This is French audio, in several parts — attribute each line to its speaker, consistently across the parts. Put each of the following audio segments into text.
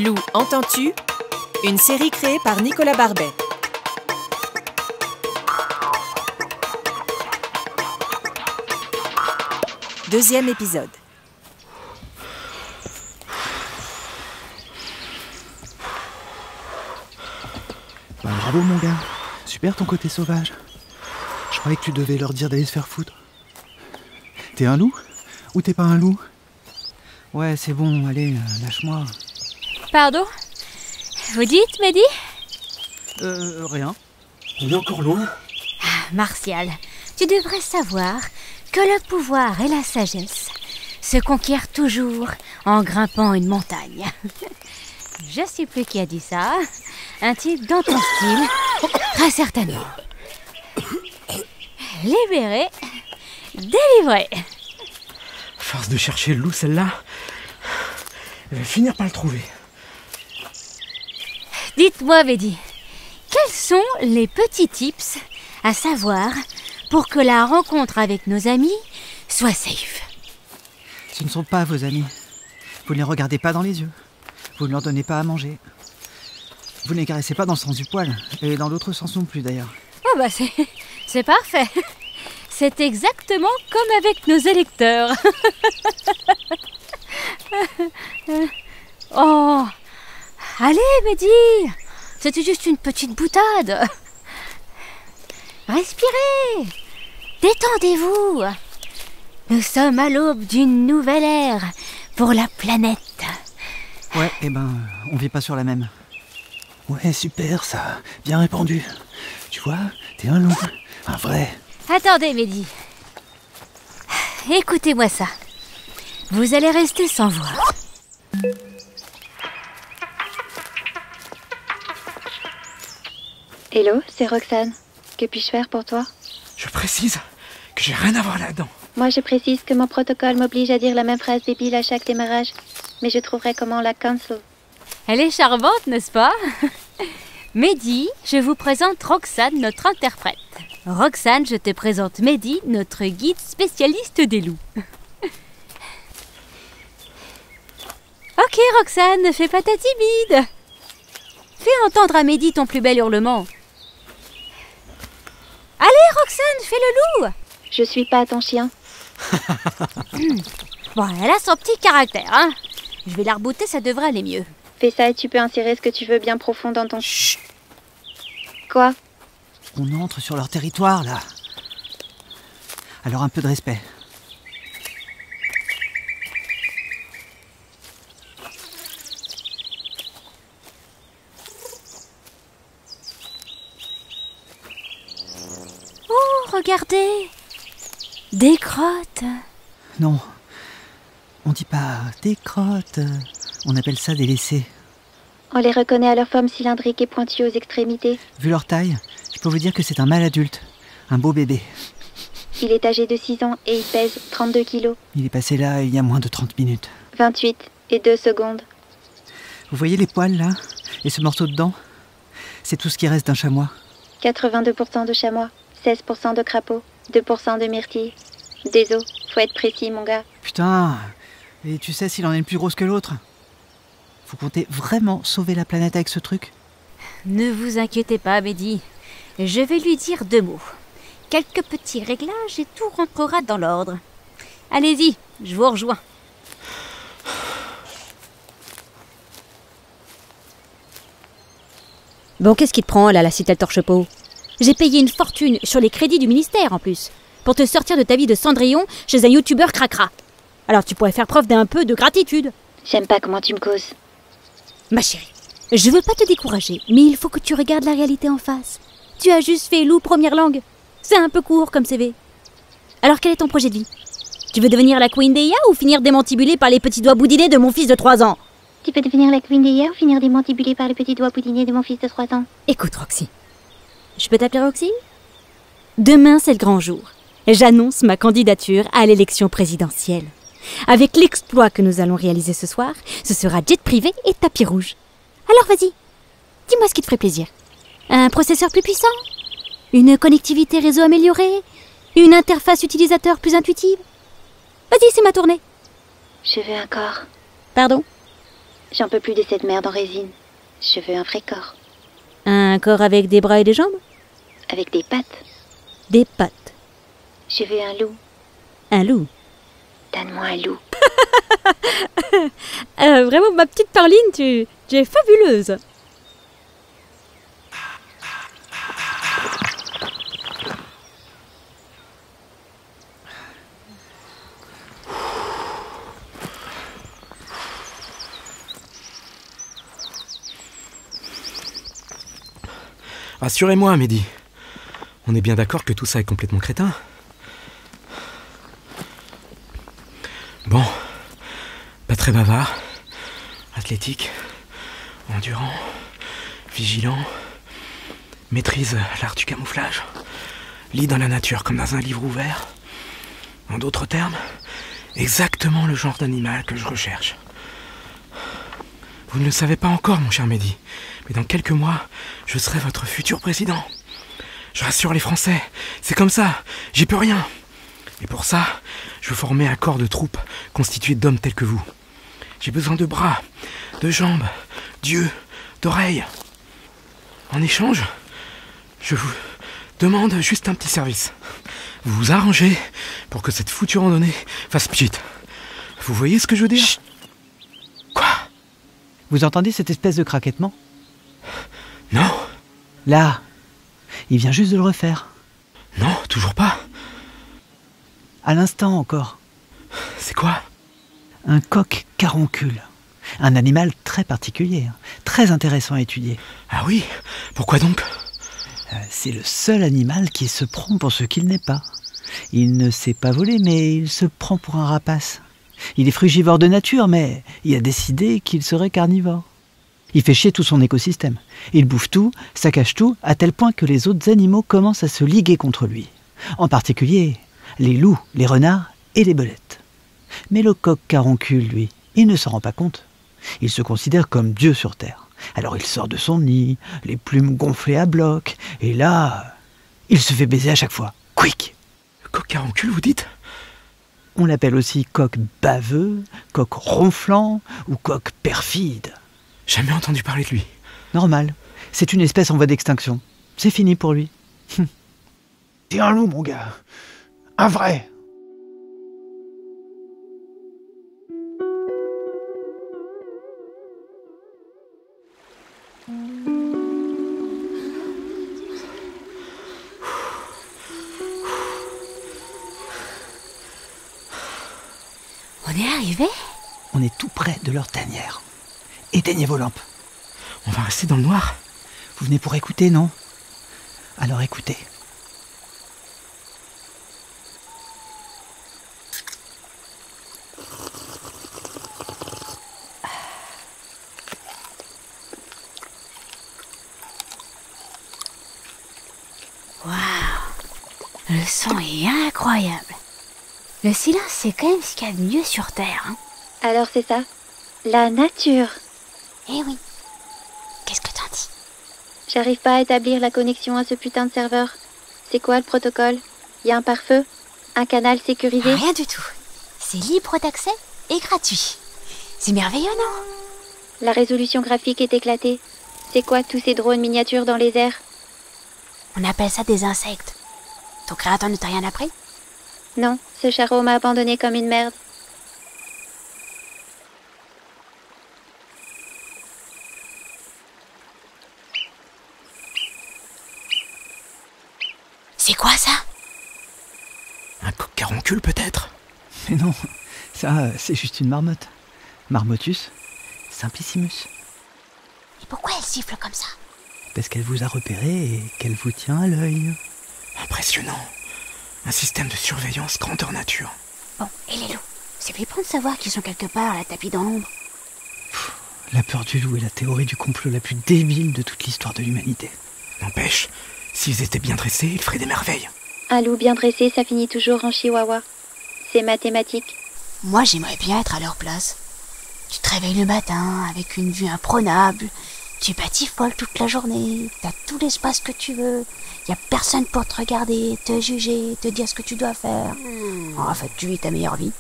Speaker 1: Lou, entends-tu? Une série créée par Nicolas Barbet. Deuxième épisode.
Speaker 2: Bah, bravo mon gars, super ton côté sauvage. Je croyais que tu devais leur dire d'aller se faire foutre. T'es un loup? Ou t'es pas un loup? Ouais, c'est bon, allez, lâche-moi.
Speaker 3: Pardon? Vous dites, Mehdi?
Speaker 2: Rien.
Speaker 4: On est encore loin?
Speaker 3: Martial, tu devrais savoir que le pouvoir et la sagesse se conquièrent toujours en grimpant une montagne. Je sais plus qui a dit ça. Un type dans ton style, très certainement. Libéré, délivré.
Speaker 4: Force de chercher le loup, celle-là, elle va finir par le trouver.
Speaker 3: Dites-moi, Mehdi, quels sont les petits tips à savoir pour que la rencontre avec nos amis soit safe?
Speaker 2: Ce ne sont pas vos amis. Vous ne les regardez pas dans les yeux. Vous ne leur donnez pas à manger. Vous ne les caressez pas dans le sens du poil. Et dans l'autre sens non plus d'ailleurs.
Speaker 3: Oh bah c'est parfait. C'est exactement comme avec nos électeurs. Oh, allez Mehdi, c'était juste une petite boutade. Respirez, détendez-vous. Nous sommes à l'aube d'une nouvelle ère pour la planète.
Speaker 2: Ouais, on vit pas sur la même.
Speaker 4: Ouais, super ça, bien répandu. Tu vois, t'es un loup, un vrai.
Speaker 3: Attendez Mehdi. Écoutez-moi ça. Vous allez rester sans voix.
Speaker 5: Hello, c'est Roxane. Que puis-je faire pour toi?
Speaker 4: Je précise que j'ai rien à voir là-dedans.
Speaker 5: Moi, je précise que mon protocole m'oblige à dire la même phrase débile à chaque démarrage. Mais je trouverai comment la cancel.
Speaker 3: Elle est charmante, n'est-ce pas? Mehdi, je vous présente Roxane, notre interprète. Roxane, je te présente Mehdi, notre guide spécialiste des loups. Ok, Roxane, ne fais pas ta timide. Fais entendre à Mehdi ton plus bel hurlement. Allez, Roxane, fais le loup.
Speaker 5: Je suis pas ton chien.
Speaker 3: Bon, elle a son petit caractère, hein. Je vais la rebooter, ça devrait aller mieux.
Speaker 5: Fais ça et tu peux insérer ce que tu veux bien profond dans ton...
Speaker 2: Chut!
Speaker 5: Quoi?
Speaker 2: On entre sur leur territoire, là. Alors un peu de respect.
Speaker 3: Oh, regardez. Des crottes.
Speaker 2: Non, on dit pas des crottes. On appelle ça des laissés.
Speaker 5: On les reconnaît à leur forme cylindrique et pointue aux extrémités.
Speaker 2: Vu leur taille, je peux vous dire que c'est un mâle adulte. Un beau bébé.
Speaker 5: Il est âgé de 6 ans et il pèse 32 kilos.
Speaker 2: Il est passé là il y a moins de 30 minutes.
Speaker 5: 28 et 2 secondes.
Speaker 2: Vous voyez les poils là? Et ce morceau de dent? C'est tout ce qui reste d'un chamois.
Speaker 5: 82% de chamois, 16% de crapaud, 2% de myrtille. Des os, faut être précis mon gars.
Speaker 2: Putain! Et tu sais s'il en est une plus grosse que l'autre? Vous comptez vraiment sauver la planète avec ce truc?
Speaker 3: Ne vous inquiétez pas, Mehdi. Je vais lui dire 2 mots. Quelques petits réglages et tout rentrera dans l'ordre. Allez-y, je vous rejoins. Bon, qu'est-ce qui te prend, là, la citelle torche-peau? J'ai payé une fortune sur les crédits du ministère, en plus, pour te sortir de ta vie de Cendrillon chez un youtubeur cracra. Alors tu pourrais faire preuve d'un peu de gratitude.
Speaker 5: J'aime pas comment tu me causes.
Speaker 3: Ma chérie, je veux pas te décourager, mais il faut que tu regardes la réalité en face. Tu as juste fait loup première langue. C'est un peu court comme CV. Alors quel est ton projet de vie? Tu veux devenir la Queen Deia ou finir démantibulée par les petits doigts boudinés de mon fils de 3 ans?
Speaker 5: Tu peux devenir la Queen Deia ou finir démantibulée par les petits doigts boudinés de mon fils de 3 ans.
Speaker 3: Écoute Roxy, je peux t'appeler Roxy? Demain c'est le grand jour. J'annonce ma candidature à l'élection présidentielle. Avec l'exploit que nous allons réaliser ce soir, ce sera jet privé et tapis rouge. Alors vas-y, dis-moi ce qui te ferait plaisir. Un processeur plus puissant? Une connectivité réseau améliorée? Une interface utilisateur plus intuitive? Vas-y, c'est ma tournée.
Speaker 5: Je veux un corps.
Speaker 3: Pardon?
Speaker 5: J'en peux plus de cette merde en résine. Je veux un vrai corps.
Speaker 3: Un corps avec des bras et des jambes?
Speaker 5: Avec des pattes.
Speaker 3: Des pattes.
Speaker 5: Je veux un loup.
Speaker 3: Un loup.
Speaker 5: Donne-moi un loup.
Speaker 3: Vraiment, ma petite Perline, tu es fabuleuse.
Speaker 6: Rassurez-moi, Mehdi. On est bien d'accord que tout ça est complètement crétin. Bon, pas très bavard, athlétique, endurant, vigilant, maîtrise l'art du camouflage, lit dans la nature comme dans un livre ouvert. En d'autres termes, exactement le genre d'animal que je recherche. Vous ne le savez pas encore, mon cher Mehdi, mais dans quelques mois, je serai votre futur président. Je rassure les Français, c'est comme ça, j'y peux rien. Et pour ça, je veux former un corps de troupes constitué d'hommes tels que vous. J'ai besoin de bras, de jambes, d'yeux, d'oreilles. En échange, je vous demande juste un petit service. Vous vous arrangez pour que cette foutue randonnée fasse pchit. Vous voyez ce que je veux dire?
Speaker 2: Chut.
Speaker 6: Quoi?
Speaker 2: Vous entendez cette espèce de craquettement?
Speaker 6: Non,
Speaker 2: Là, il vient juste de le refaire.
Speaker 6: non, toujours pas.
Speaker 2: À l'instant encore.
Speaker 6: C'est quoi?
Speaker 2: Un coq caroncule. Un animal très particulier, très intéressant à étudier.
Speaker 6: Ah oui, pourquoi donc?
Speaker 2: C'est le seul animal qui se prend pour ce qu'il n'est pas. Il ne sait pas voler, mais il se prend pour un rapace. Il est frugivore de nature, mais il a décidé qu'il serait carnivore. Il fait chier tout son écosystème. Il bouffe tout, saccage tout, à tel point que les autres animaux commencent à se liguer contre lui. En particulier, les loups, les renards et les belettes. Mais le coq caroncule, lui, il ne s'en rend pas compte. Il se considère comme Dieu sur terre. Alors il sort de son nid, les plumes gonflées à bloc, et là, il se fait baiser à chaque fois. Quick!
Speaker 6: Le coq caroncule, vous dites?
Speaker 2: On l'appelle aussi coq baveux, coq ronflant ou coq perfide.
Speaker 6: Jamais entendu parler de lui.
Speaker 2: Normal, c'est une espèce en voie d'extinction. C'est fini pour lui.
Speaker 4: T'es un loup, mon gars. Un vrai.
Speaker 3: On est arrivé?
Speaker 2: On est tout près de leur tanière. Éteignez vos lampes.
Speaker 6: On va rester dans le noir?
Speaker 2: Vous venez pour écouter, non? Alors écoutez.
Speaker 3: Waouh! Le son est incroyable. Le silence, c'est quand même ce qu'il y a de mieux sur Terre, hein?
Speaker 5: Alors c'est ça. La nature.
Speaker 3: Eh oui. Qu'est-ce que t'en dis?
Speaker 5: J'arrive pas à établir la connexion à ce putain de serveur. C'est quoi le protocole? Y a un pare-feu? Un canal sécurisé?
Speaker 3: Rien du tout. C'est libre d'accès et gratuit. C'est merveilleux, non?
Speaker 5: La résolution graphique est éclatée. C'est quoi tous ces drones miniatures dans les airs?
Speaker 3: On appelle ça des insectes. Ton créateur ne t'a rien appris?
Speaker 5: Non, ce charreau m'a abandonné comme une merde.
Speaker 3: C'est quoi ça?
Speaker 6: Un coq caroncule, peut-être?
Speaker 2: Mais non, ça, c'est juste une marmotte. Marmotus simplissimus.
Speaker 3: Et pourquoi elle siffle comme ça?
Speaker 2: Parce qu'elle vous a repéré et qu'elle vous tient à l'œil.
Speaker 6: Impressionnant. Un système de surveillance grandeur nature.
Speaker 3: Bon, et les loups? C'est flippant de savoir qu'ils sont quelque part, là, tapis dans l'ombre.
Speaker 2: La peur du loup est la théorie du complot la plus débile de toute l'histoire de l'humanité.
Speaker 6: N'empêche, s'ils étaient bien dressés, ils feraient des merveilles.
Speaker 5: Un loup bien dressé, ça finit toujours en chihuahua. C'est mathématique.
Speaker 3: Moi, j'aimerais bien être à leur place. Tu te réveilles le matin avec une vue imprenable. Tu batifoles toute la journée. T'as tout l'espace que tu veux. Y a personne pour te regarder, te juger, te dire ce que tu dois faire. En fait, tu vis ta meilleure vie.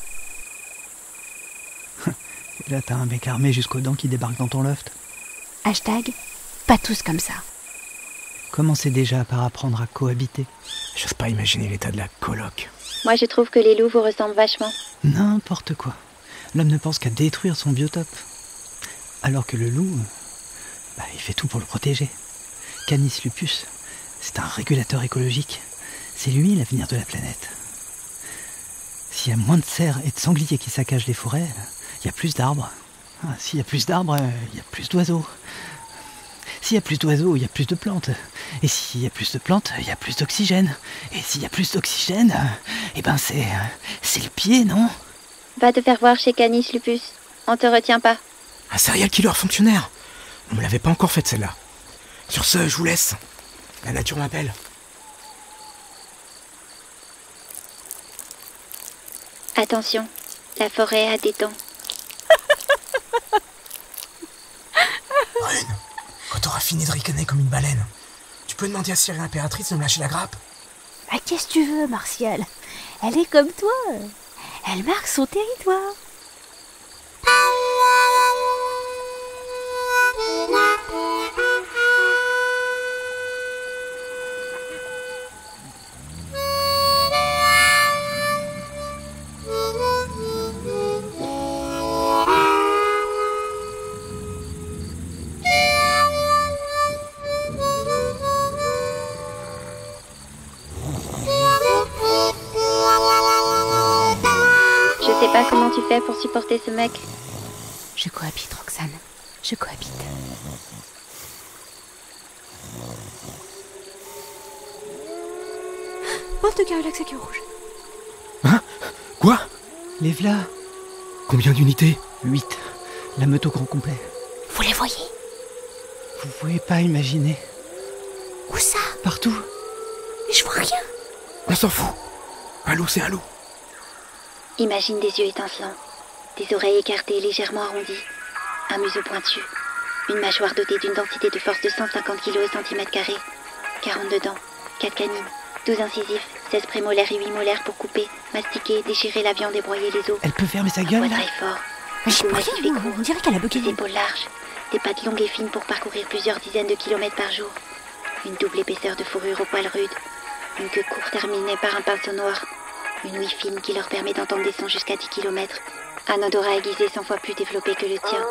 Speaker 2: Et là, t'as un mec armé jusqu'aux dents qui débarque dans ton loft.
Speaker 3: Hashtag, pas tous comme ça.
Speaker 2: Commencez déjà par apprendre à cohabiter.
Speaker 6: J'ose pas imaginer l'état de la coloc.
Speaker 5: Moi, je trouve que les loups vous ressemblent vachement.
Speaker 2: N'importe quoi. L'homme ne pense qu'à détruire son biotope. Alors que le loup, il fait tout pour le protéger. Canis lupus, c'est un régulateur écologique. C'est lui l'avenir de la planète. S'il y a moins de cerfs et de sangliers qui saccagent les forêts, il y a plus d'arbres. S'il y a plus d'arbres, il y a plus d'oiseaux. S'il y a plus d'oiseaux, il y a plus de plantes. Et s'il y a plus de plantes, il y a plus d'oxygène. Et s'il y a plus d'oxygène, c'est le pied, non?
Speaker 5: Va te faire voir chez Canis lupus. On te retient pas.
Speaker 6: Un serial killer fonctionnaire. On me l'avait pas encore faite celle-là. Sur ce, je vous laisse. La nature m'appelle.
Speaker 5: Attention, la forêt a des dents.
Speaker 6: Brune, quand t'auras fini de ricaner comme une baleine, tu peux demander à Cyril l'impératrice de me lâcher la grappe?
Speaker 3: Bah, qu'est-ce que tu veux, Martial? Elle est comme toi. Elle marque son territoire.
Speaker 5: Je sais pas comment tu fais pour supporter ce mec.
Speaker 3: Je cohabite, Roxane. Je cohabite. Pauvre de Carallax à queue rouge.
Speaker 6: Hein? Quoi?
Speaker 2: Les v'là.
Speaker 6: Combien d'unités?
Speaker 2: 8. La meute au grand complet.
Speaker 3: Vous les voyez?
Speaker 2: Vous pouvez pas imaginer.
Speaker 3: Où ça?
Speaker 2: Partout.
Speaker 3: Mais je vois rien.
Speaker 6: On s'en fout. Un loup, c'est un loup.
Speaker 5: Imagine des yeux étincelants, des oreilles écartées légèrement arrondies, un museau pointu, une mâchoire dotée d'une densité de force de 150 kg au centimètre carré, 42 dents, 4 canines, 12 incisifs, 16 prémolaires et 8 molaires pour couper, mastiquer, déchirer la viande et broyer les os.
Speaker 2: Elle peut fermer sa
Speaker 5: Un
Speaker 2: gueule,
Speaker 5: poids
Speaker 2: là?
Speaker 5: très fort,
Speaker 3: Mais
Speaker 5: un
Speaker 3: je
Speaker 5: cou
Speaker 3: peux
Speaker 5: massif et
Speaker 3: rien,
Speaker 5: court,
Speaker 3: on dirait qu'elle a
Speaker 5: des
Speaker 3: bugué.
Speaker 5: épaules larges, des pattes longues et fines pour parcourir plusieurs dizaines de kilomètres par jour, une double épaisseur de fourrure aux poils rudes, une queue courte terminée par un pinceau noir, une ouïe fine qui leur permet d'entendre des sons jusqu'à 10 km, un odorat aiguisé 100 fois plus développé que le tien,